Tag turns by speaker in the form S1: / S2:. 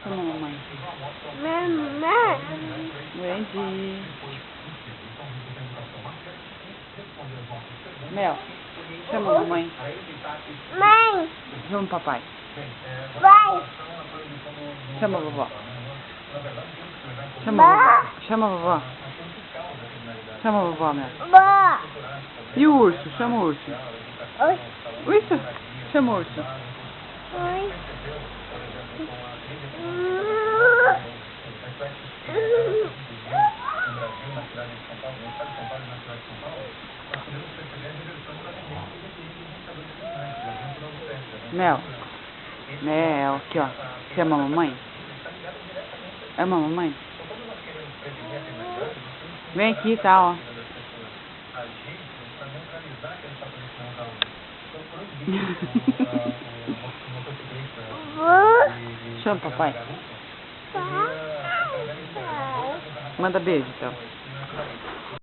S1: Chama a mamãe.
S2: Mamãe.
S1: Wendy. Mel, chama a mamãe.
S2: Mãe.
S1: Chama o papai.
S2: Vai.
S1: Chama a vovó. Chama a vovó. Chama a vovó. Chama a vovó, Mel.
S2: Vó.
S1: E o urso? Chama o urso.
S2: Oi.
S1: Urso? Chama o urso.
S2: Oi.
S1: Mel. Mel, aqui ó. Chama a mamãe. Ama a mamãe? Vem aqui, tá, ó. Chama o papai. Manda beijo, então.